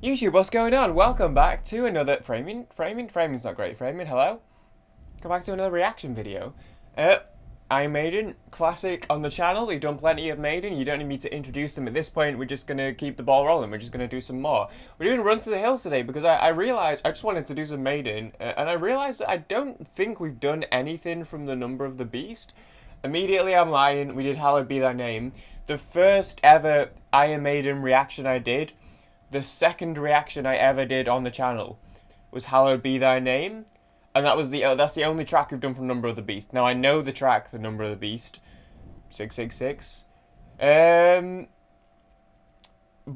YouTube, what's going on? Welcome back to another framing's not great. Hello? Come back to another reaction video. I'm Maiden, classic on the channel. We've done plenty of Maiden. You don't need me to introduce them at this point. We're just gonna keep the ball rolling. We're just gonna do some more. We're doing Run to the Hills today because I realized I just wanted to do some Maiden, and I realized that I don't think we've done anything from the Number of the Beast. Immediately, I'm lying. We did Hallowed Be Thy Name. The first ever Iron Maiden reaction I did, the second reaction I ever did on the channel, was Hallowed Be Thy Name. And that's the only track we've done from Number of the Beast. Now, I know the track, The Number of the Beast, 666. But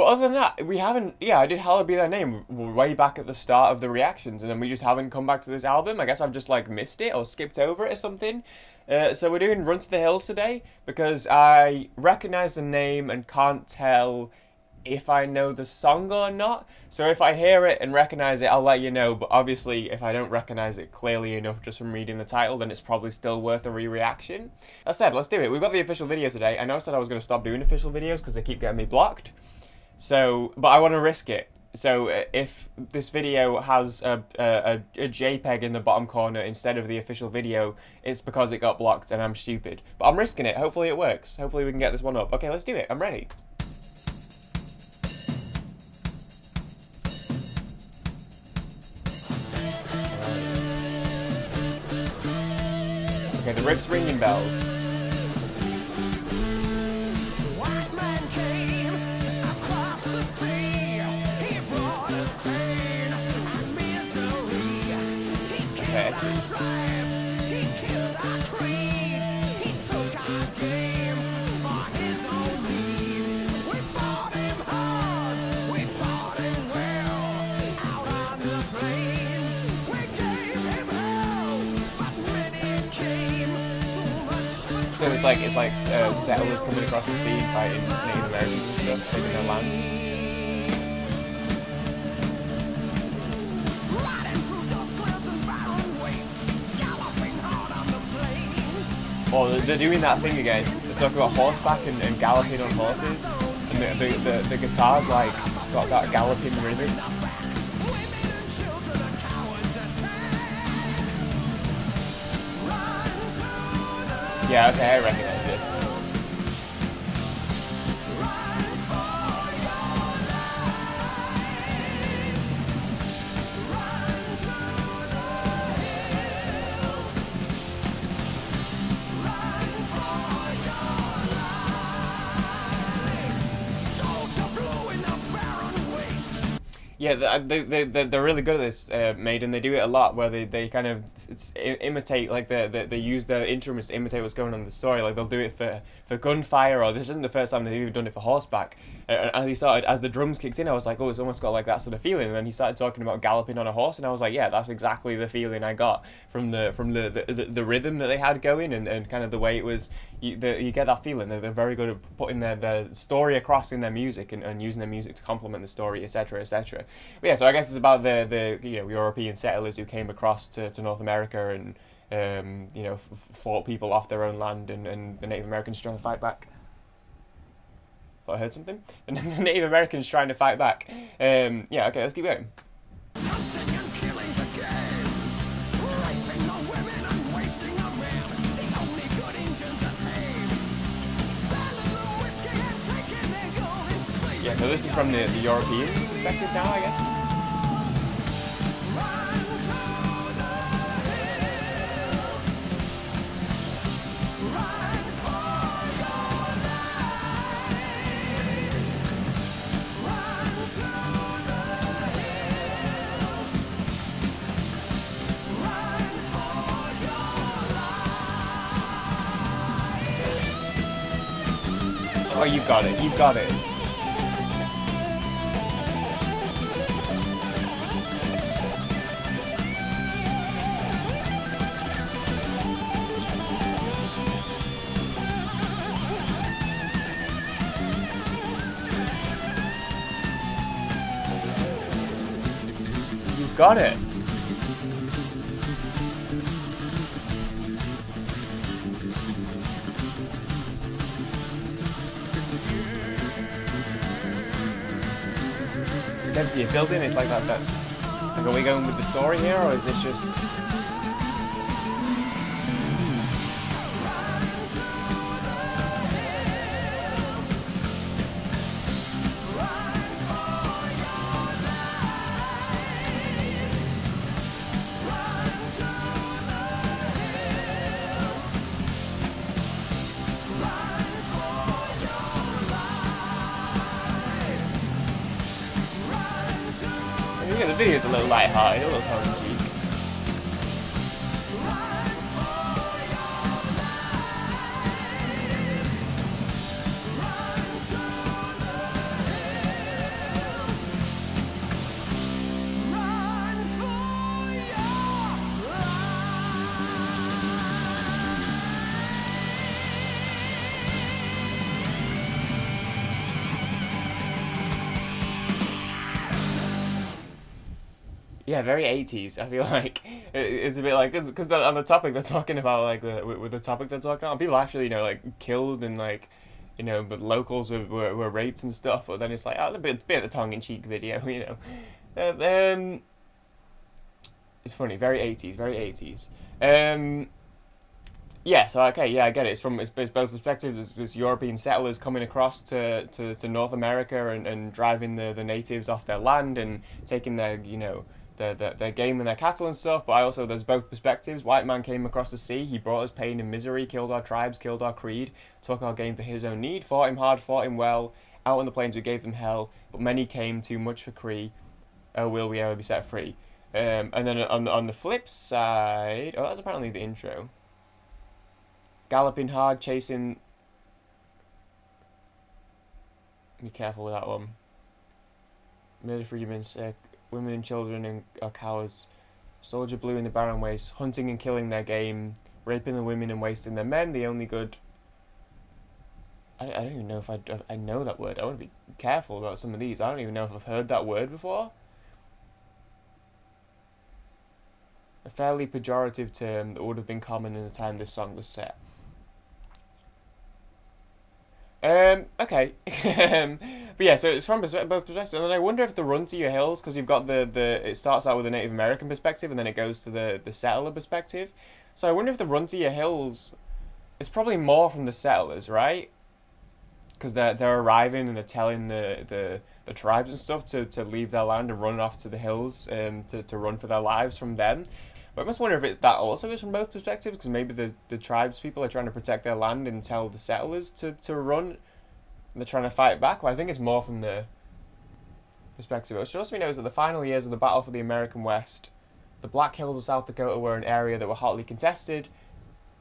other than that, we haven't... Yeah, I did Hallowed Be Thy Name way back at the start of the reactions, and then we just haven't come back to this album. I guess I've just, like, missed it or skipped over it or something. So we're doing Run to the Hills today, because I recognise the name and can't tell if I know the song or not. So if I hear it and recognise it, I'll let you know, but obviously if I don't recognise it clearly enough just from reading the title, then it's probably still worth a re-reaction. That said, let's do it. We've got the official video today. I know I said I was going to stop doing official videos because they keep getting me blocked, but I want to risk it. So if this video has a JPEG in the bottom corner instead of the official video, it's because it got blocked and I'm stupid. But I'm risking it. Hopefully it works. Hopefully we can get this one up. Okay, let's do it. I'm ready. Okay, the riff's ringing bells. White man came across the sea. He brought us pain and misery. He killed our tribes. He killed our creed. He took our game for his own need. We fought him hard. We fought him well. Out on the plains, we gave him hell. But when it came too much for So it's like settlers coming across the sea and fighting Native Americans and stuff, taking their land. riding through dust clouds and barren wastes, galloping hard on the plains. Oh, they're doing that thing again. They're talking about horseback and galloping on horses. And the guitar's like got that galloping rhythm. Women and children are cowards attack. Run to the Yeah, okay, I recognize this. run for your lives. Run to the hills. Run for your lives. Soldier blue in the barren wastes. Yeah, they're really good at this, Maiden. They do it a lot, where they kind of imitate, like they use their instruments to imitate what's going on in the story. Like they'll do it for gunfire, or this isn't the first time they've even done it for horseback. As the drums kicked in, I was like, oh, it's almost got like that sort of feeling. And then he started talking about galloping on a horse, and I was like, yeah, that's exactly the feeling I got from the rhythm that they had going, and kind of the way it was. You get that feeling. They're very good at putting their story across in their music and using their music to complement the story, etc., etc. But yeah, so I guess it's about the European settlers who came across to North America and fought people off their own land, and the Native Americans trying to fight back. Thought I heard something. The Native Americans trying to fight back. Yeah, okay, let's keep going. Hunting and killing's a game. Raping the women and wasting the men. The only good Indians are tame. Selling them whiskey and taking their gold and sleep. Yeah, so this is from the European perspective now, I guess. Run to the hills. Run for your lives. Run to the hills. Run for your lives. Oh, you got it. You got it. You got it. suspense you're building. It's like that. Like, are we going with the story here, or is this just? Yeah, the video's a little light-hearted, a little tongue-in-cheek. Yeah, very 80s. I feel like it's a bit like because on the topic they're talking about like with the topic they're talking about, people actually like killed and like but locals were raped and stuff. But then it's like a bit of a tongue-in-cheek video, It's funny, very 80s, very 80s. Yeah, so okay, yeah, I get it. It's both perspectives. It's European settlers coming across to North America and driving the natives off their land and taking their their game and their cattle and stuff, but there's both perspectives. White man came across the sea, he brought us pain and misery, killed our tribes, killed our creed, took our game for his own need, fought him hard, fought him well, out on the plains we gave them hell, but many came, too much for Cree, oh will we ever be set free. And then on the flip side, that's apparently the intro. Galloping hard, chasing, be careful with that one. Murder for human sake. Women and children are cowards. Soldier blue in the barren waste, hunting and killing their game, raping the women and wasting their men. The only good. I don't even know if I know that word. I want to be careful about some of these. I don't even know if I've heard that word before. A fairly pejorative term that would have been common in the time this song was set. Okay. But yeah, so it's from both perspectives, and then I wonder if the run to your hills, because you've got it starts out with a Native American perspective, and then it goes to the settler perspective. So I wonder if the run to your hills, it's probably more from the settlers, right? Because they're arriving and they're telling the tribes and stuff to leave their land and run off to the hills, to run for their lives from them. But I must wonder if it's that also is from both perspectives, because maybe the tribes people are trying to protect their land and tell the settlers to run, and they're trying to fight back. Well, I think it's more from the perspective. What should also be noted is that the final years of the battle for the American West, the Black Hills of South Dakota were an area that were hotly contested.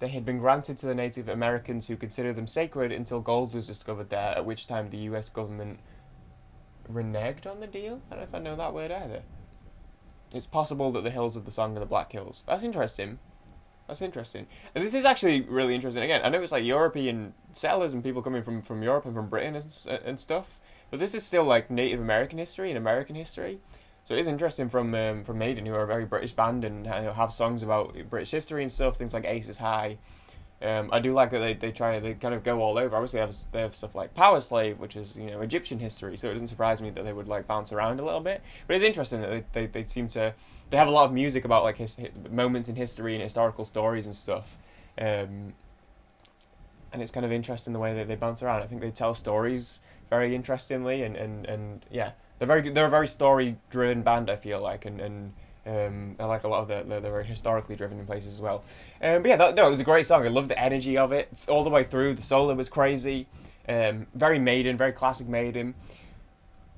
They had been granted to the Native Americans who considered them sacred until gold was discovered there, at which time the US government reneged on the deal? I don't know if I know that word either. It's possible that the hills of the song are the Black Hills. That's interesting. That's interesting. And this is actually really interesting. Again, I know it's like European settlers and people coming from Europe and from Britain and stuff, but this is still like Native American history and American history. So it is interesting from Maiden, who are a very British band and have songs about British history and stuff, things like Aces High. I do like that they kind of go all over. Obviously, they have stuff like Power Slave, which is Egyptian history. So it doesn't surprise me that they would like bounce around a little bit. But it's interesting that they seem to have a lot of music about like moments in history and historical stories and stuff. And it's kind of interesting the way that they bounce around. I think they tell stories very interestingly, and yeah, they're a very story driven band. I feel like and. I like a lot of they're very historically driven in places as well. But yeah, it was a great song. I love the energy of it all the way through. The solo was crazy. Very Maiden, very classic Maiden.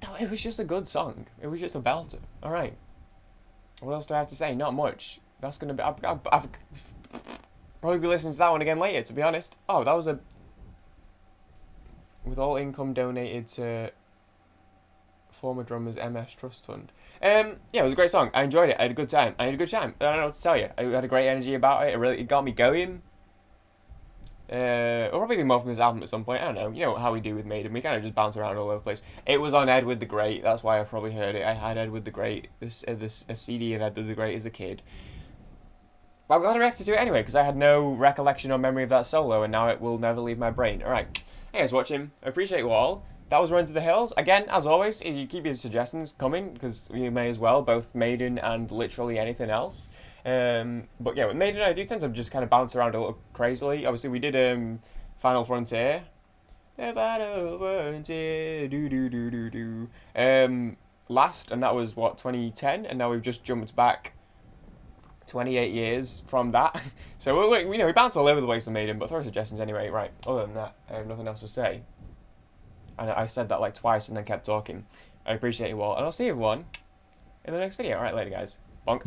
No, it was just a good song. It was just a belter. All right. What else do I have to say? Not much. That's going to be... I've probably be listening to that one again later, to be honest. Oh, that was a... With all income donated to former drummer's MS Trust Fund. Yeah, it was a great song. I enjoyed it. I had a good time. I don't know what to tell you. I had a great energy about it. It got me going. I'll probably do more from this album at some point. I don't know. You know how we do with Maiden. We kind of just bounce around all over the place. It was on Edward the Great. That's why I've probably heard it. I had Edward the Great. A CD of Edward the Great as a kid. But I'm glad I reacted to it anyway, because I had no recollection or memory of that solo, and now it will never leave my brain. Alright. Hey guys watching. I appreciate you all. that was Run to the Hills. Again, as always, you keep your suggestions coming, because you may as well, both Maiden and literally anything else. But yeah, with Maiden, I do tend to just kind of bounce around a little crazily. Obviously, we did Final Frontier. The Final Frontier, last, and that was, what, 2010? And now we've just jumped back 28 years from that. So, we bounce all over the place with Maiden, but throw suggestions anyway. Right, other than that, I have nothing else to say. And I said that like twice and then kept talking. I appreciate you all, and I'll see everyone in the next video. Alright, later guys. Bonk.